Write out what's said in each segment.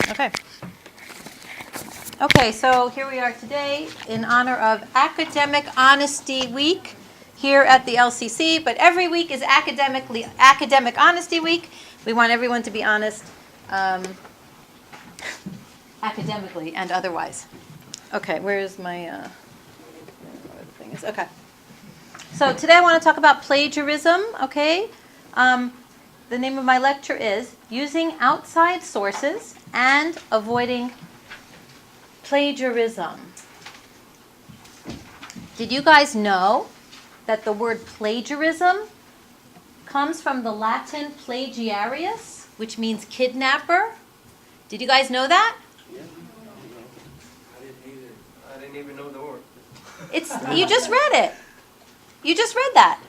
Okay. Okay, so here we are today in honor of Academic Honesty Week here at the LCC, but every week is Academic Honesty Week. We want everyone to be honest academically and otherwise. Okay, where's my thing is? Okay. So today I want to talk about plagiarism, okay? The name of my lecture is Using Outside Sources and Avoiding Plagiarism. Did you guys know that the word plagiarism comes from the Latin plagiarius, which means kidnapper? Did you guys know that? Yeah. I didn't even know the word. You just read it. You just read that.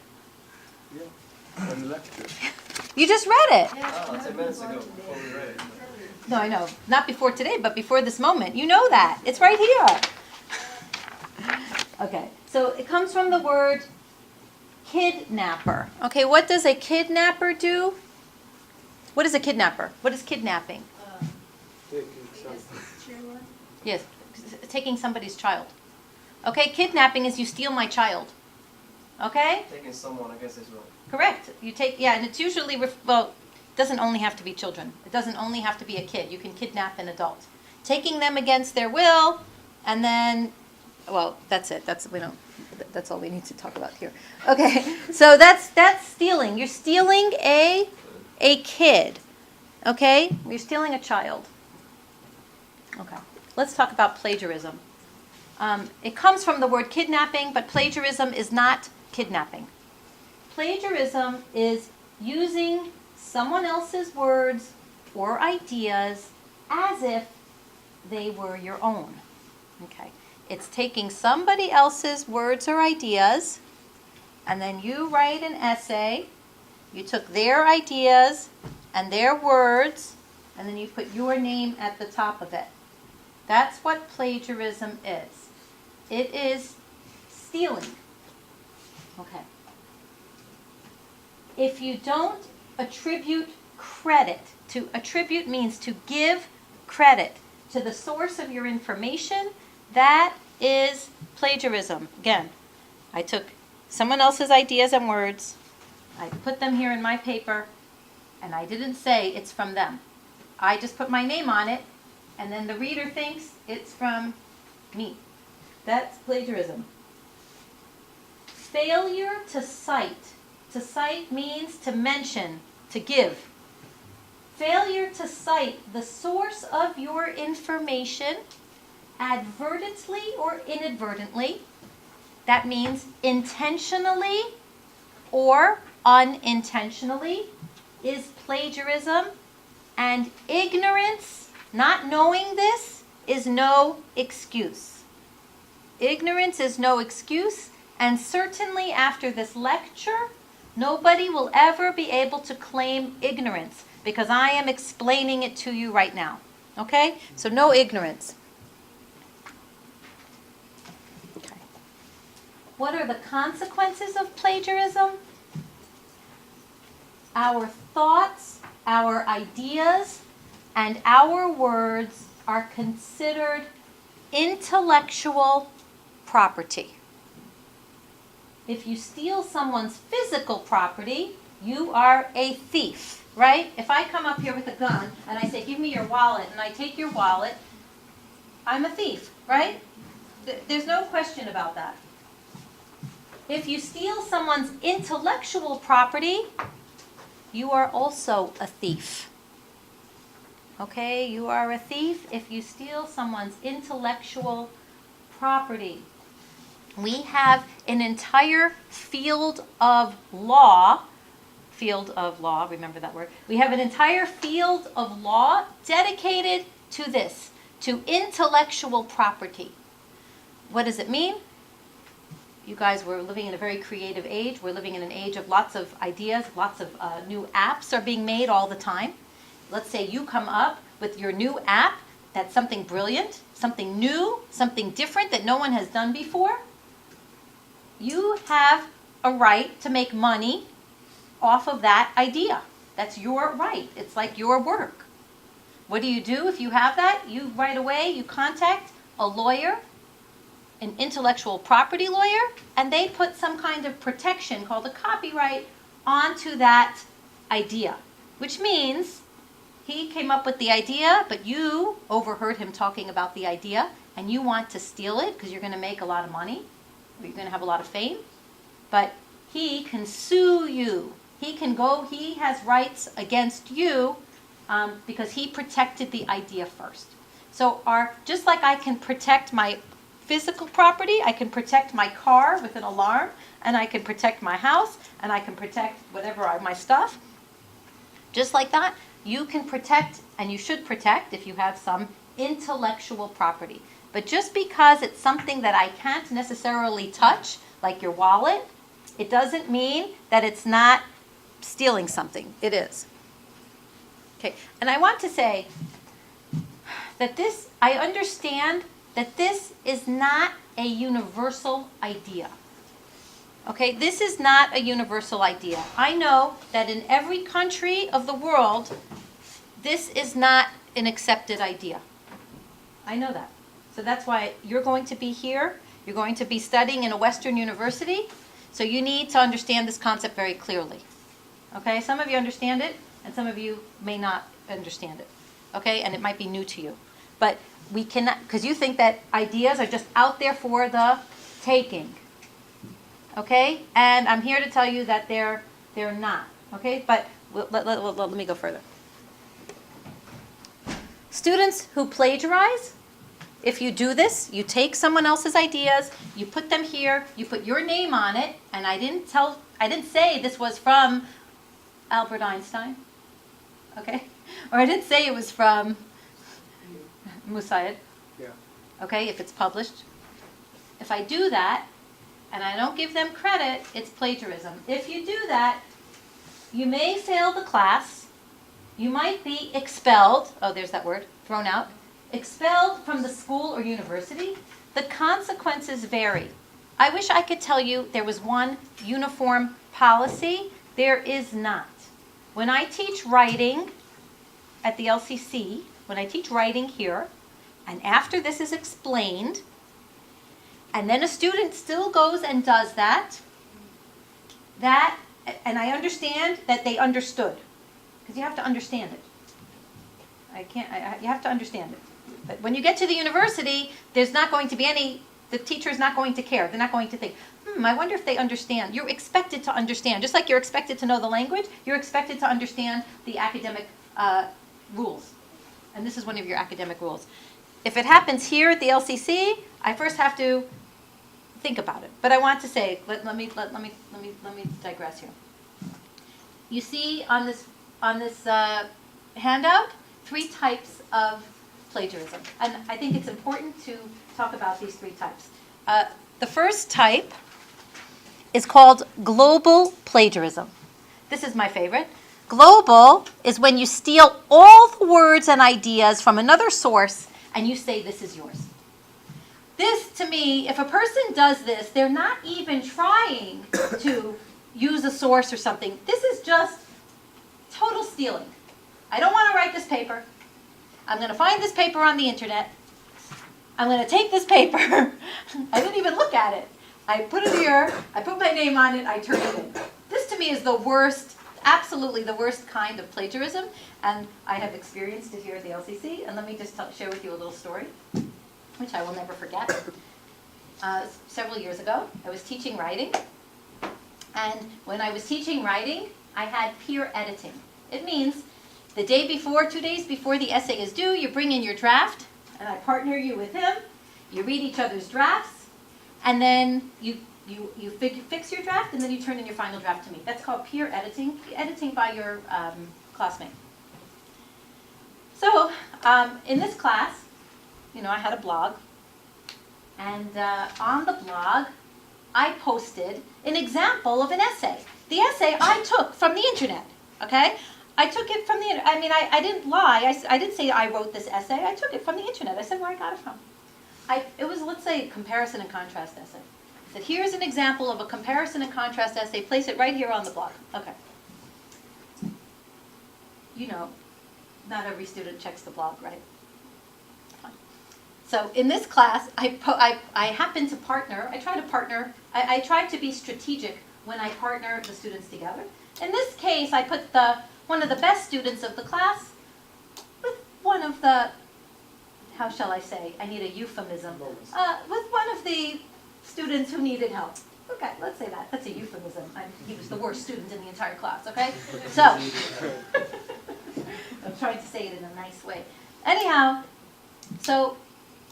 Yeah. In the lecture. You just read it. 10 minutes ago before we read it. No, I know. Not before today, but before this moment. You know that. It's right here. Okay. So it comes from the word kidnapper. Okay, what does a kidnapper do? What is a kidnapper? What is kidnapping? Taking something. Yes, taking somebody's child. Okay, kidnapping is you steal my child. Okay? Taking someone, I guess is wrong. Correct. You take, yeah, and it's usually, well, it doesn't only have to be children. It doesn't only have to be a kid. You can kidnap an adult. Taking them against their will, and then, well, that's it. That's all we need to talk about here. Okay, so that's stealing. You're stealing a kid. Okay? You're stealing a child. Okay. Let's talk about plagiarism. It comes from the word kidnapping, but plagiarism is not kidnapping. Plagiarism is using someone else's words or ideas as if they were your own. Okay. It's taking somebody else's words or ideas, and then you write an essay. You took their ideas and their words, and then you put your name at the top of it. That's what plagiarism is. It is stealing. Okay. If you don't attribute credit, to attribute means to give credit to the source of your information, that is plagiarism. Again, I took someone else's ideas and words, I put them here in my paper, and I didn't say it's from them. I just put my name on it, and then the reader thinks it's from me. That's plagiarism. Failure to cite. To cite means to mention, to give. Failure to cite the source of your information advertently or inadvertently. That means intentionally or unintentionally is plagiarism. And ignorance, not knowing this, is no excuse. Ignorance is no excuse, and certainly after this lecture, nobody will ever be able to claim ignorance because I am explaining it to you right now. Okay? So no ignorance. Okay. What are the consequences of plagiarism? Our thoughts, our ideas, and our words are considered intellectual property. If you steal someone's physical property, you are a thief, right? If I come up here with a gun and I say, give me your wallet, and I take your wallet, I'm a thief, right? There's no question about that. If you steal someone's intellectual property, you are also a thief. Okay, you are a thief if you steal someone's intellectual property. We have an entire field of law, remember that word. We have an entire field of law dedicated to this, to intellectual property. What does it mean? You guys, we're living in a very creative age. We're living in an age of lots of ideas, lots of new apps are being made all the time. Let's say you come up with your new app that's something brilliant, something new, something different that no one has done before. You have a right to make money off of that idea. That's your right. It's like your work. what do? If you have that? You right away, you contact a lawyer, an intellectual property lawyer, and they put some kind of protection called a copyright onto that idea, which means he came up with the idea, but you overheard him talking about the idea, and you want to steal it because you're going to make a lot of money, or you're going to have a lot of fame, but he can sue you. He has rights against you because he protected the idea first. So just like I can protect my physical property, I can protect my car with an alarm, and I can protect my house, and I can protect my stuff. Just like that, you can protect, and you should protect if you have some intellectual property. But just because it's something that I can't necessarily touch, like your wallet, it doesn't mean that it's not stealing something. It is. Okay, and I want to say that I understand that this is not a universal idea. Okay, this is not a universal idea. I know that in every country of the world, this is not an accepted idea. I know that. So that's why you're going to be here. You're going to be studying in a Western university. So you need to understand this concept very clearly. Okay, some of you understand it, and some of you may not understand it. Okay, and it might be new to you. But we cannot, because you think that ideas are just out there for the taking. Okay, and I'm here to tell you that they're not. Okay, but let me go further. Students who plagiarize, if you do this, you take someone else's ideas, you put them here, you put your name on it, and I didn't say this was from Albert Einstein, okay? Or I didn't say it was from Musaid, Yeah. okay, if it's published. If I do that, and I don't give them credit, it's plagiarism. If you do that, you may fail the class, you might be expelled, oh, there's that word, thrown out, expelled from the school or university. The consequences vary. I wish I could tell you there was one uniform policy. There is not. When I teach writing at the LCC, when I teach writing here, and after this is explained, and then a student still goes and does that, and I understand that they understood, because you have to understand it. You have to understand it. But when you get to the university, there's not going to be the teacher's not going to care. They're not going to think, I wonder if they understand. You're expected to understand. Just like you're expected to know the language, you're expected to understand the academic rules. And this is one of your academic rules. If it happens here at the LCC, I first have to think about it. But I want to say, let me digress here. You see on this handout 3 types of plagiarism. And I think it's important to talk about these 3 types. The first type is called global plagiarism. This is my favorite. Global is when you steal all the words and ideas from another source and you say this is yours. This, to me, if a person does this, they're not even trying to use a source or something. This is just total stealing. I don't want to write this paper. I'm going to find this paper on the internet. I'm going to take this paper. I didn't even look at it. I put it here. I put my name on it. I turn it in. This, to me, is the worst, absolutely the worst kind of plagiarism. And I have experienced it here at the LCC. And let me just share with you a little story, which I will never forget. Several years ago, I was teaching writing. And when I was teaching writing, I had peer editing. It means the day before, 2 days before the essay is due, you bring in your draft, and I partner you with him. You read each other's drafts, and then you fix your draft, and then you turn in your final draft to me. That's called peer editing, editing by your classmate. So in this class, I had a blog, and on the blog, I posted an example of an essay. The essay I took from the internet, okay? I took it from the internet. I mean, I didn't lie. I didn't say I wrote this essay. I took it from the internet. I said where I got it from. It was, let's say, a comparison and contrast essay. I said, here's an example of a comparison and contrast essay. Place it right here on the blog. Okay. not every student checks the blog, right? Fine. So in this class, I happen to partner, I try to be strategic when I partner the students together. In this case, I put one of the best students of the class with one of the, how shall I say, I need a euphemism, with one of the students who needed help. Okay, let's say that. That's a euphemism. He was the worst student in the entire class, okay? So, I'm trying to say it in a nice way. Anyhow, so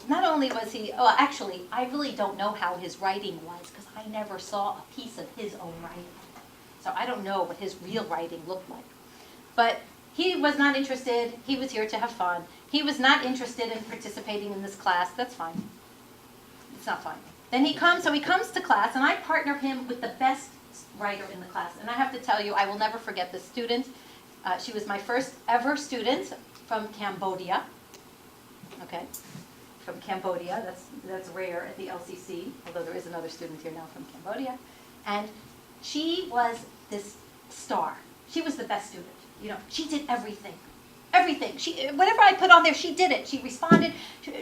not only was he, actually, I really don't know how his writing was because I never saw a piece of his own writing. So I don't know what his real writing looked like. But he was not interested. He was here to have fun. He was not interested in participating in this class. That's fine. It's not fine. Then he comes to class, and I partner him with the best writer in the class. And I have to tell you, I will never forget this student. She was my first ever student from Cambodia. Okay, from Cambodia. That's rare at the LCC, although there is another student here now from Cambodia. And she was this star. She was the best student. You know, she did everything. Everything. Whatever I put on there, she did it. She responded.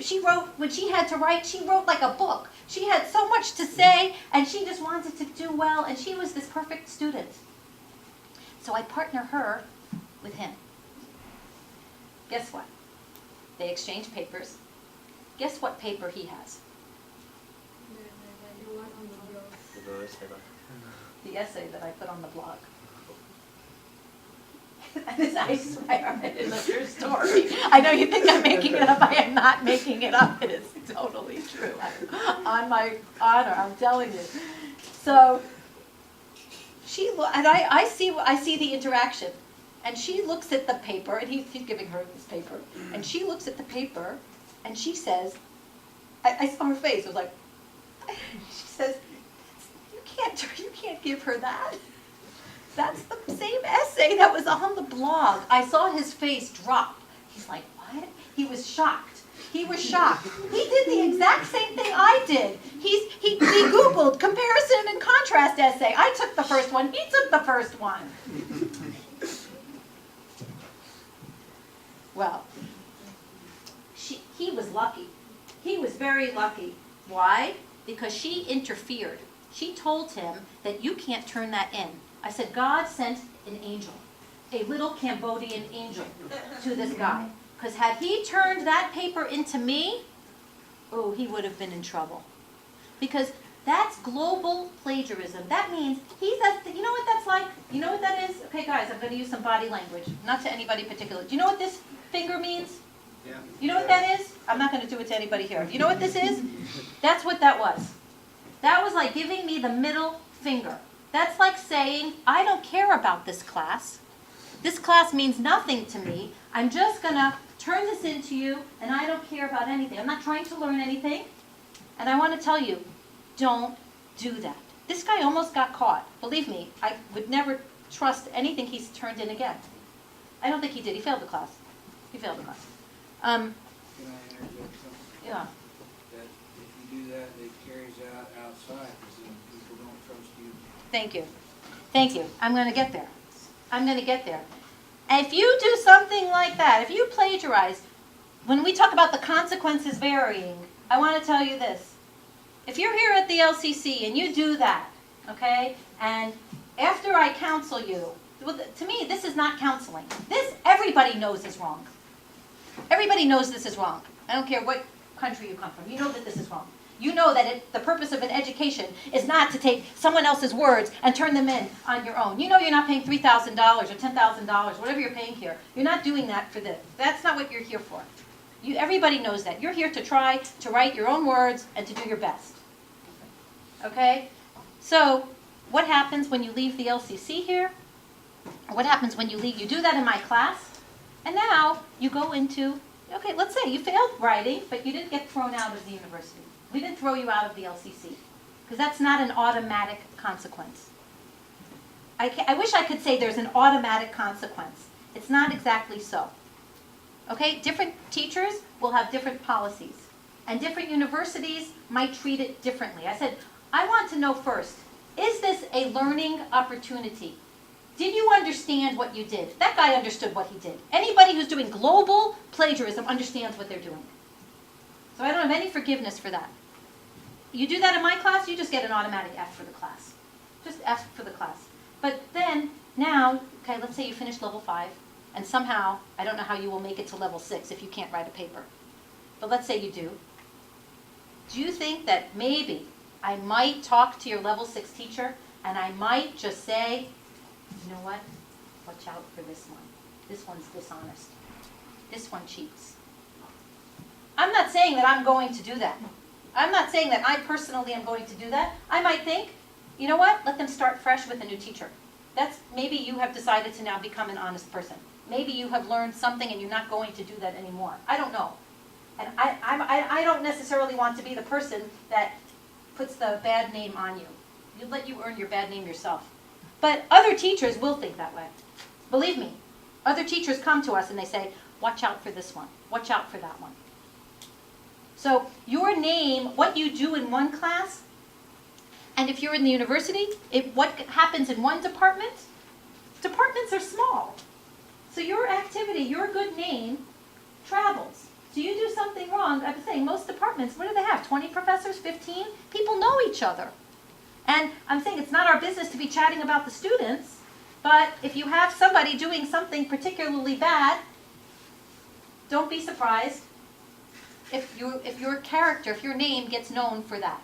She wrote, when she had to write, she wrote like a book. She had so much to say, and she just wanted to do well, and she was this perfect student. So I partner her with him. Guess what? They exchange papers. Guess what paper he has? The essay that I put on the blog. I swear, it is a true story. I know you think I'm making it up. I am not making it up. It is totally true. On my honor, I'm telling you. So I see the interaction, and she looks at the paper, and he's giving her this paper, and she looks at the paper, and she says, I saw her face. It was like, she says, you can't give her that. That's the same essay that was on the blog. I saw his face drop. He's like, what? He was shocked. He was shocked. He did the exact same thing I did. He Googled comparison and contrast essay. I took the first one. He took the first one. Well, he was lucky. He was very lucky. Why? Because she interfered. She told him that you can't turn that in. I said, God sent an angel, a little Cambodian angel, to this guy. Because had he turned that paper into me, oh, he would have been in trouble. Because that's global plagiarism. That means you know what that's like? You know what that is? Okay, guys, I'm going to use some body language. Not to anybody particular. Do you know what this finger means? Yeah. You know what that is? I'm not going to do it to anybody here. You know what this is? That's what that was. That was like giving me the middle finger. That's like saying, I don't care about this class. This class means nothing to me. I'm just going to turn this into you, and I don't care about anything. I'm not trying to learn anything. And I want to tell you, don't do that. This guy almost got caught. Believe me, I would never trust anything he's turned in again. I don't think he did. He failed the class. He failed the class. Can I interject something? Yeah. That if you do that, it carries out outside, because then people don't trust you. Thank you. Thank you. I'm going to get there. I'm going to get there. And if you do something like that, if you plagiarize, when we talk about the consequences varying, I want to tell you this. If you're here at the LCC and you do that, okay, and after I counsel you, well, to me, this is not counseling. This, everybody knows is wrong. Everybody knows this is wrong. I don't care what country you come from. You know that this is wrong. You know that the purpose of an education is not to take someone else's words and turn them in on your own. You know you're not paying $3,000 or $10,000, whatever you're paying here. You're not doing that for this. That's not what you're here for. Everybody knows that. You're here to try to write your own words and to do your best. Okay? So, what happens when you leave the LCC here? What happens when you leave? You do that in my class, and now you go into, okay, let's say you failed writing, but you didn't get thrown out of the university. We didn't throw you out of the LCC, because that's not an automatic consequence. I wish I could say there's an automatic consequence. It's not exactly so. Okay, different teachers will have different policies, and different universities might treat it differently. I said, I want to know first, is this a learning opportunity? Did you understand what you did? That guy understood what he did. Anybody who's doing global plagiarism understands what they're doing. So I don't have any forgiveness for that. You do that in my class, you just get an automatic F for the class. Just F for the class. But then, now, okay, let's say you finish level 5, and somehow, I don't know how you will make it to level 6 if you can't write a paper. But let's say you do. Do you think that maybe I might talk to your level 6 teacher, and I might just say, you know what? Watch out for this one. This one's dishonest. This one cheats. I'm not saying that I'm going to do that. I'm not saying that I personally am going to do that. I might think, you know what? Let them start fresh with a new teacher. That's maybe you have decided to now become an honest person. Maybe you have learned something and you're not going to do that anymore. I don't know. And I don't necessarily want to be the person that puts the bad name on you. You let you earn your bad name yourself. But other teachers will think that way. Believe me, other teachers come to us and they say, watch out for this one. Watch out for that one. So your name, what you do in one class, and if you're in the university, what happens in one department, departments are small. So your activity, your good name, travels. So you do something wrong, I'm saying most departments, what do they have, 20 professors, 15? People know each other. And I'm saying it's not our business to be chatting about the students, but if you have somebody doing something particularly bad, don't be surprised if your character, if your name gets known for that.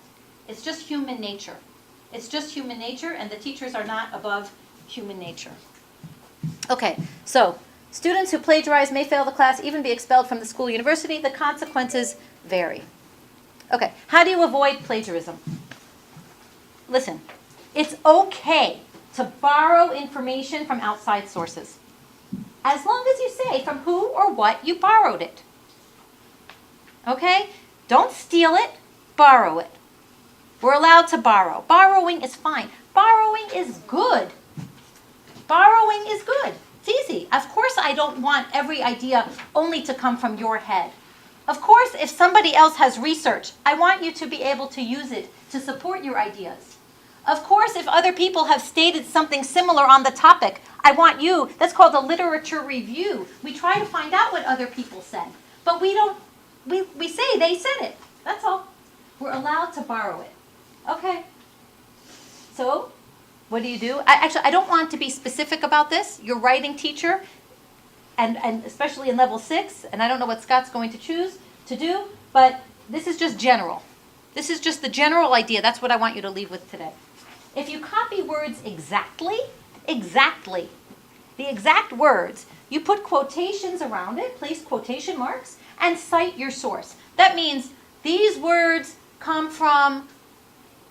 It's just human nature. It's just human nature, and the teachers are not above human nature. Okay, so students who plagiarize may fail the class, even be expelled from the school or university. The consequences vary. Okay, how do you avoid plagiarism? Listen, it's okay to borrow information from outside sources, as long as you say from who or what you borrowed it. Okay? Don't steal it, borrow it. We're allowed to borrow. Borrowing is fine. Borrowing is good. Borrowing is good. It's easy. Of course I don't want every idea only to come from your head. Of course, if somebody else has research, I want you to be able to use it to support your ideas. Of course, if other people have stated something similar on the topic, I want you, that's called a literature review. We try to find out what other people said. But we don't, we say they said it. That's all. We're allowed to borrow it. Okay. So, what do? I don't want to be specific about this. Your writing teacher, and especially in level 6, and I don't know what Scott's going to choose to do, but this is just general. This is just the general idea. That's what I want you to leave with today. If you copy words exactly, the exact words, you put quotations around it, place quotation marks, and cite your source. That means these words come from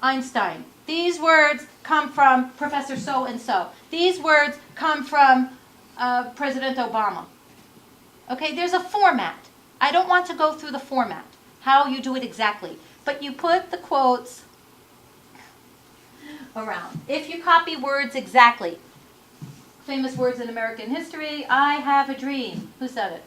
Einstein. These words come from Professor so-and-so. These words come from President Obama. Okay, there's a format. I don't want to go through the format, how you do it exactly. But you put the quotes around. If you copy words exactly, famous words in American history, I have a dream. Who said it?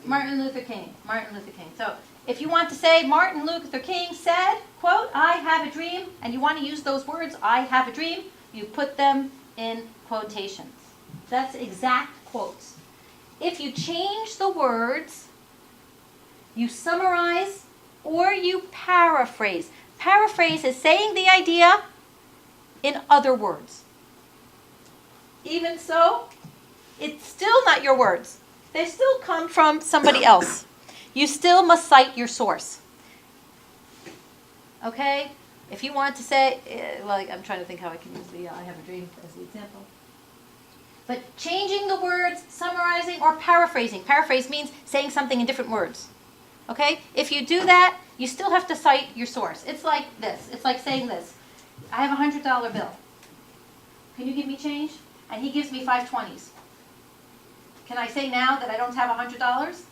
Martin Luther King. Martin Luther King. So if you want to say Martin Luther King said, quote, I have a dream, and you want to use those words, I have a dream, you put them in quotations. That's exact quotes. If you change the words, you summarize, or you paraphrase. Paraphrase is saying the idea in other words. Even so, it's still not your words. They still come from somebody else. You still must cite your source. Okay? If you want to say, well, I'm trying to think how I can use the I have a dream as the example. But changing the words, summarizing, or paraphrasing. Paraphrase means saying something in different words. Okay? If you do that, you still have to cite your source. It's like this. It's like saying this. I have a $100 bill. Can you give me change? And he gives me 5 20s. Can I say now that I don't have $100?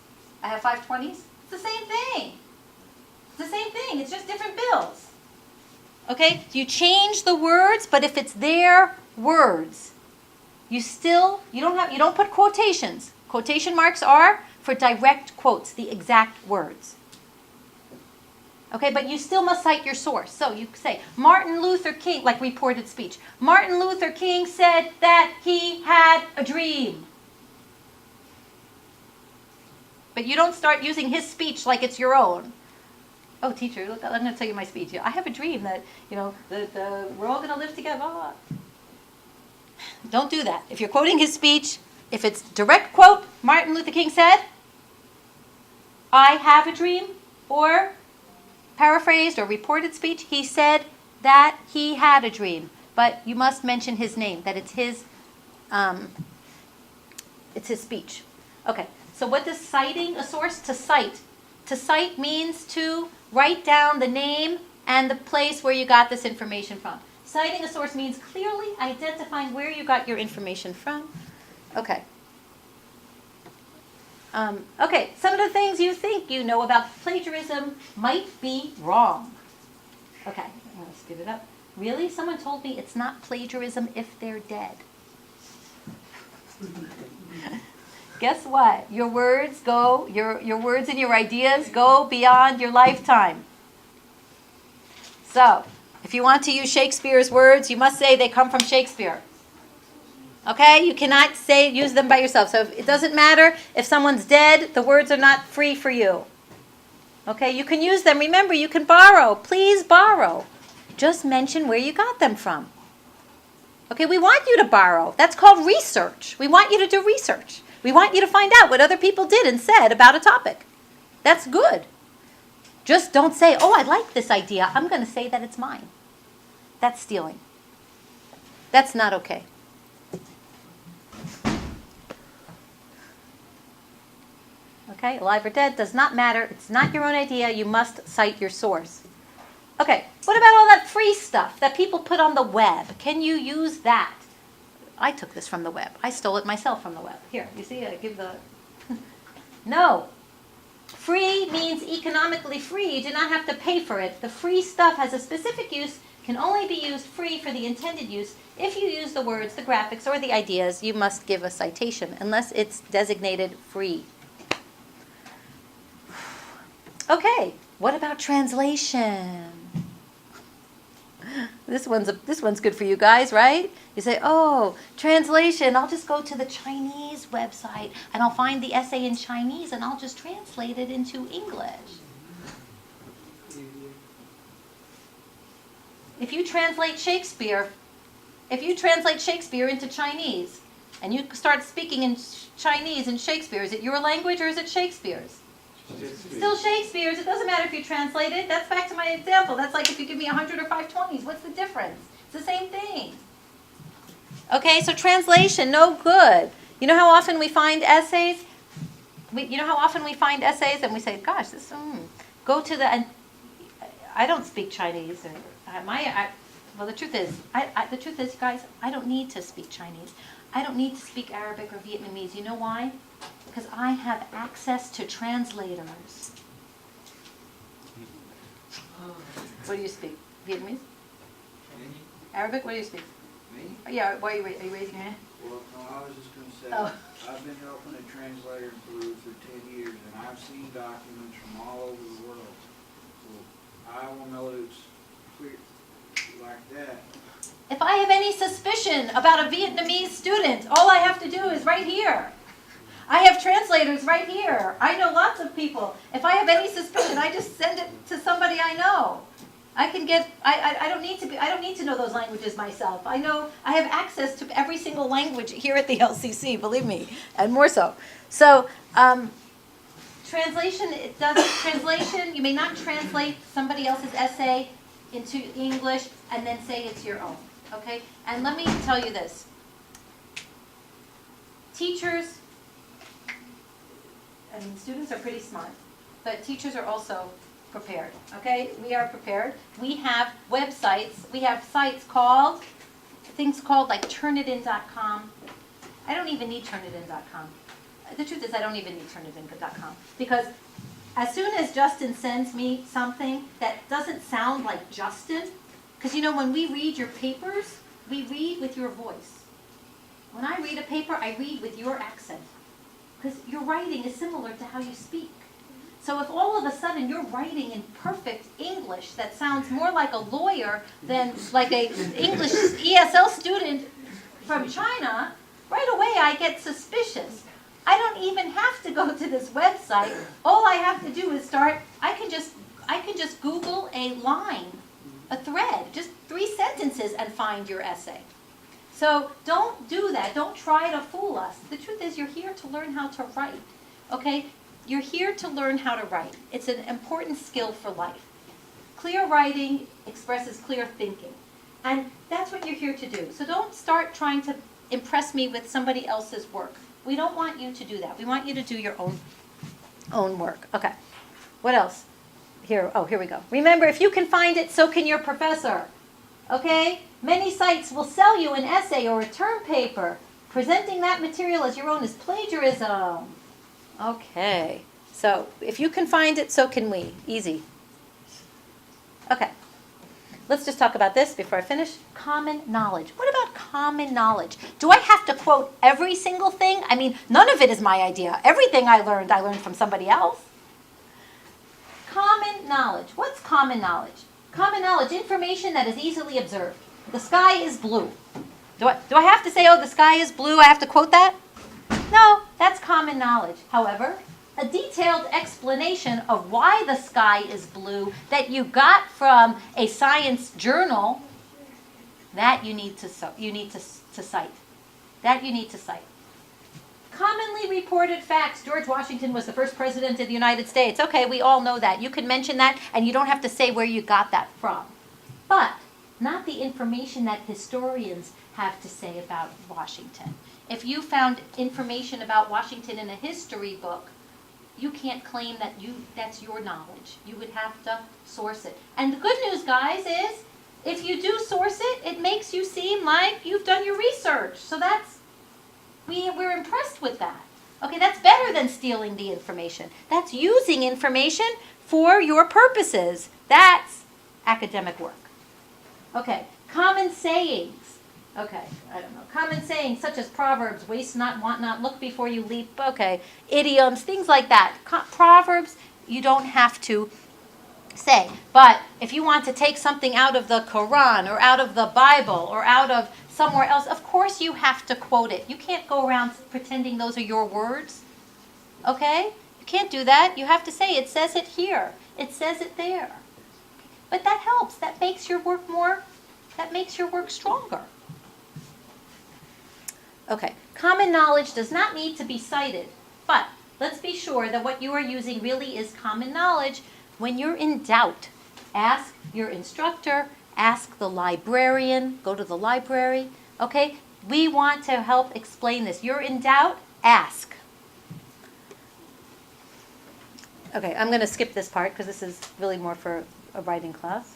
I have 5 20s? It's the same thing. It's the same thing. It's just different bills. Okay? You change the words, but if it's their words, you don't put quotations. Quotation marks are for direct quotes, the exact words. Okay, but you still must cite your source. So you say, Martin Luther King, like reported speech. Martin Luther King said that he had a dream. But you don't start using his speech like it's your own. Oh, teacher, look, I'm going to tell you my speech. I have a dream that, we're all going to live together. Blah, blah. Don't do that. If you're quoting his speech, if it's direct quote, Martin Luther King said, I have a dream, or paraphrased or reported speech, he said that he had a dream. But you must mention his name, that it's his speech. Okay, so what does citing a source? To cite. To cite means to write down the name and the place where you got this information from. Citing a source means clearly identifying where you got your information from. Okay. Okay, some of the things you think you know about plagiarism might be wrong. Okay, I'm going to speed it up. Really? Someone told me it's not plagiarism if they're dead. Guess what? Your words go, your words and your ideas go beyond your lifetime. So, if you want to use Shakespeare's words, you must say they come from Shakespeare. Okay? You cannot use them by yourself. So it doesn't matter if someone's dead, the words are not free for you. Okay? You can use them. Remember, you can borrow. Please borrow. Just mention where you got them from. Okay? We want you to borrow. That's called research. We want you to do research. We want you to find out what other people did and said about a topic. That's good. Just don't say, oh, I like this idea. I'm going to say that it's mine. That's stealing. That's not okay. Okay, alive or dead, does not matter. It's not your own idea. You must cite your source. Okay, what about all that free stuff that people put on the web? Can you use that? I took this from the web. I stole it myself from the web. Here, you see, I give the... No. Free means economically free. You do not have to pay for it. The free stuff has a specific use, can only be used free for the intended use. If you use the words, the graphics, or the ideas, you must give a citation, unless it's designated free. Okay, what about translation? This one's good for you guys, right? You say, oh, translation, I'll just go to the Chinese website and I'll find the essay in Chinese and I'll just translate it into English. If you translate Shakespeare into Chinese and you start speaking in Chinese in Shakespeare, is it your language or is it Shakespeare's? Still Shakespeare's. It doesn't matter if you translate it. That's back to my example. That's like if you give me 100 or 520s. What's the difference? It's the same thing. Okay, so translation, no good. You know how often we find essays? And we say, gosh, this, go to the, and I don't speak Chinese. Well, the truth is, guys, I don't need to speak Chinese. I don't need to speak Arabic or Vietnamese. You know why? Because I have access to translators. What do you speak? Vietnamese? Arabic? What do you speak? Me? Yeah, why are you raising your hand? Well, no, I was just going to say, Oh. I've been helping a translator in Peru for 10 years, and I've seen documents from all over the world. So I will know that it's clear like that. If I have any suspicion about a Vietnamese student, all I have to do is right here. I have translators right here. I know lots of people. If I have any suspicion, I just send it to somebody I know. I don't need to know those languages myself. I have access to every single language here at the LCC, believe me, and more so. So, translation, you may not translate somebody else's essay into English and then say it's your own, okay? And let me tell you this. Teachers, students are pretty smart, but teachers are also prepared, okay? We are prepared. We have websites. We have things called like turnitin.com. I don't even need turnitin.com. The truth is I don't even need turnitin.com because as soon as Justin sends me something that doesn't sound like Justin, because when we read your papers, we read with your voice. When I read a paper, I read with your accent because your writing is similar to how you speak. So if all of a sudden you're writing in perfect English that sounds more like a lawyer than like a English ESL student from China, right away I get suspicious. I don't even have to go to this website. All I have to do is start, I can just Google a line, a thread, just 3 sentences and find your essay. So don't do that. Don't try to fool us. The truth is you're here to learn how to write. Okay? You're here to learn how to write. It's an important skill for life. Clear writing expresses clear thinking. And that's what you're here to do. So don't start trying to impress me with somebody else's work. We don't want you to do that. We want you to do your own work. Okay. What else? Here we go. Remember, if you can find it, so can your professor. Okay? Many sites will sell you an essay or a term paper. Presenting that material as your own is plagiarism. Okay. So, if you can find it, so can we. Easy. Okay. Let's just talk about this before I finish. Common knowledge. What about common knowledge? Do I have to quote every single thing? I mean, none of it is my idea. Everything I learned from somebody else. Common knowledge. What's common knowledge? Common knowledge, information that is easily observed. The sky is blue. Do I have to say, oh, the sky is blue? I have to quote that? No, that's common knowledge. However, a detailed explanation of why the sky is blue that you got from a science journal, that you need to cite. That you need to cite. Commonly reported facts. George Washington was the first president of the United States. Okay, we all know that. You can mention that, and you don't have to say where you got that from. But not the information that historians have to say about Washington. If you found information about Washington in a history book, you can't claim that that's your knowledge. You would have to source it. And the good news, guys, is if you do source it, it makes you seem like you've done your research. So we're impressed with that. Okay, that's better than stealing the information. That's using information for your purposes. That's academic work. Okay, common sayings. Okay, I don't know. Common sayings such as proverbs, waste not, want not, look before you leap. Okay, idioms, things like that. Proverbs, you don't have to say. But if you want to take something out of the Quran or out of the Bible or out of somewhere else, of course you have to quote it. You can't go around pretending those are your words. Okay? You can't do that. You have to say, it says it here. It says it there. But that helps. That makes your work stronger. Okay. Common knowledge does not need to be cited, but let's be sure that what you are using really is common knowledge. When you're in doubt, ask your instructor, ask the librarian, go to the library, okay? We want to help explain this. You're in doubt, ask. Okay, I'm going to skip this part because this is really more for a writing class.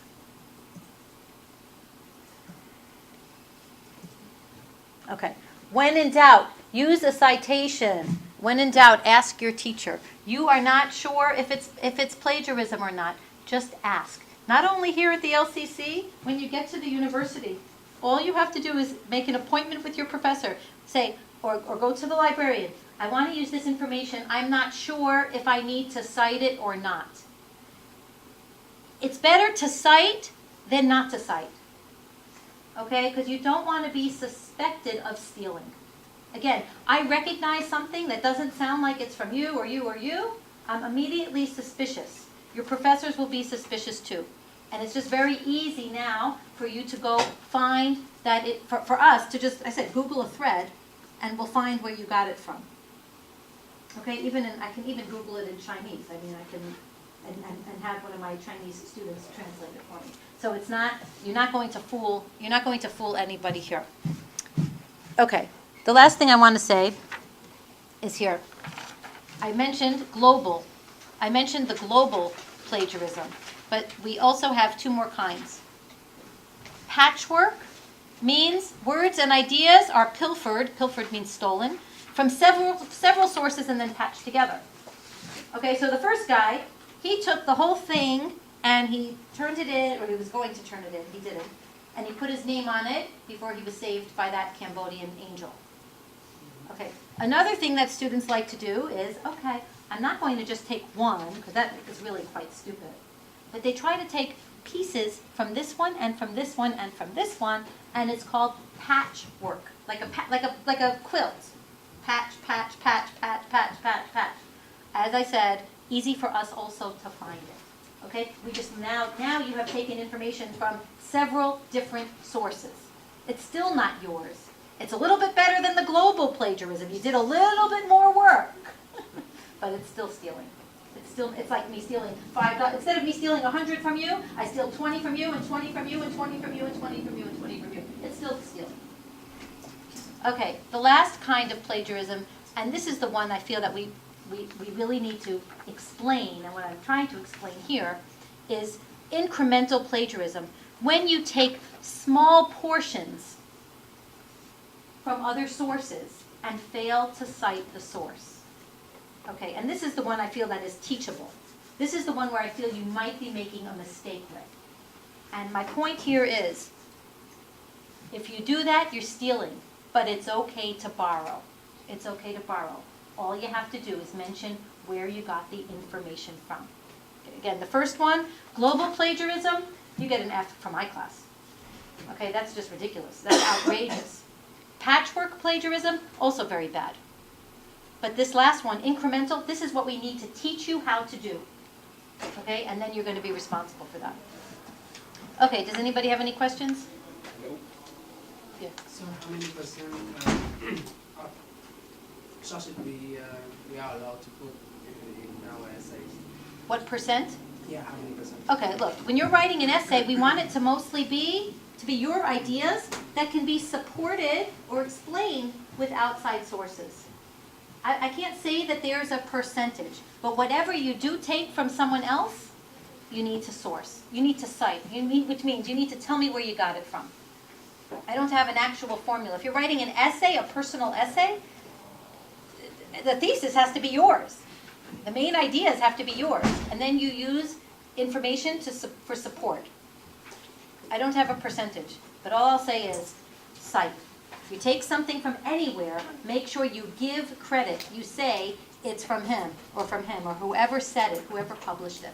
Okay, when in doubt, use a citation. When in doubt, ask your teacher. You are not sure if it's plagiarism or not, just ask. Not only here at the LCC, when you get to the university, all you have to do is make an appointment with your professor. Say, or go to the librarian. I want to use this information. I'm not sure if I need to cite it or not. It's better to cite than not to cite. Okay? Because you don't want to be suspected of stealing. Again, I recognize something that doesn't sound like it's from you or you or you. I'm immediately suspicious. Your professors will be suspicious too. And it's just very easy now for you to go find that for us to just, I said, Google a thread, and we'll find where you got it from. Okay, I can even Google it in Chinese. I mean, I can, and have one of my Chinese students translate it for me. So it's not, you're not going to fool anybody here. Okay, the last thing I want to say is here. I mentioned the global plagiarism. But we also have 2 more kinds. Patchwork means words and ideas are pilfered means stolen, from several sources and then patched together. Okay, so the first guy, he took the whole thing and he turned it in, or he was going to turn it in, he didn't, and he put his name on it before he was saved by that Cambodian angel. Okay, another thing that students like to do is, okay, I'm I'm not going to just take one, because that is really quite stupid. But they try to take pieces from this one and from this one and from this one, and it's called patchwork, like a quilt. Patch, patch, patch, patch, patch, patch, patch. As I said, easy for us also to find it. Okay? We just now you have taken information from several different sources. It's still not yours. It's a little bit better than the global plagiarism. You did a little bit more work, but it's still stealing. It's like me stealing $5. Instead of me stealing 100 from you, I steal 20 from you and 20 from you and 20 from you and 20 from you and 20 from you. It's still stealing. Okay, the last kind of plagiarism, and this is the one I feel that we really need to explain, and what I'm trying to explain here, is incremental plagiarism. When you take small portions from other sources and fail to cite the source. Okay, and this is the one I feel that is teachable. This is the one where I feel you might be making a mistake with. And my point here is, if you do that, you're stealing, but it's okay to borrow. It's okay to borrow. All you have to do is mention where you got the information from. Okay, again, the first one, global plagiarism, you get an F from my class. Okay, that's just ridiculous. That's outrageous. Patchwork plagiarism, also very bad. But this last one, incremental, this is what we need to teach you how to do. Okay, and then you're going to be responsible for that. Okay, does anybody have any questions? Nope. Yeah. So how many percent of sources we are allowed to put in our essays? What percent? Yeah, how many percent? Okay, look, when you're writing an essay, we want it to mostly be your ideas that can be supported or explained with outside sources. I can't say that there's a percentage, but whatever you do take from someone else, you need to source. You need to cite, which means you need to tell me where you got it from. I don't have an actual formula. If you're writing an essay, a personal essay, the thesis has to be yours. The main ideas have to be yours. And then you use information for support. I don't have a percentage, but all I'll say is cite. If you take something from anywhere, make sure you give credit. You say it's from him or whoever said it, whoever published it.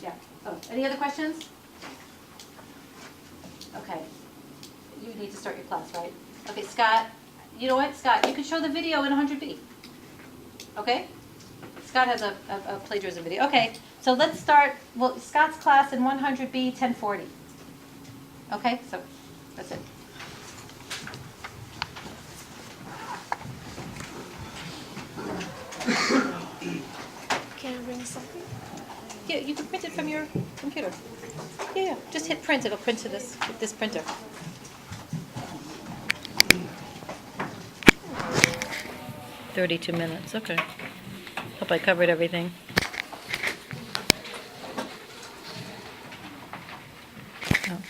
Yeah. Oh, any other questions? Okay. You need to start your class, right? Okay, Scott. You know what, Scott? You can show the video in 100B. Okay? Scott has a plagiarism video. Okay, so let's start. Well, Scott's class in 100B, 1040. Okay, so that's it. Can I bring something? Yeah, you can print it from your computer. Yeah, just hit print. It'll print to this printer. "32 minutes, okay. Hope I covered everything. Oh.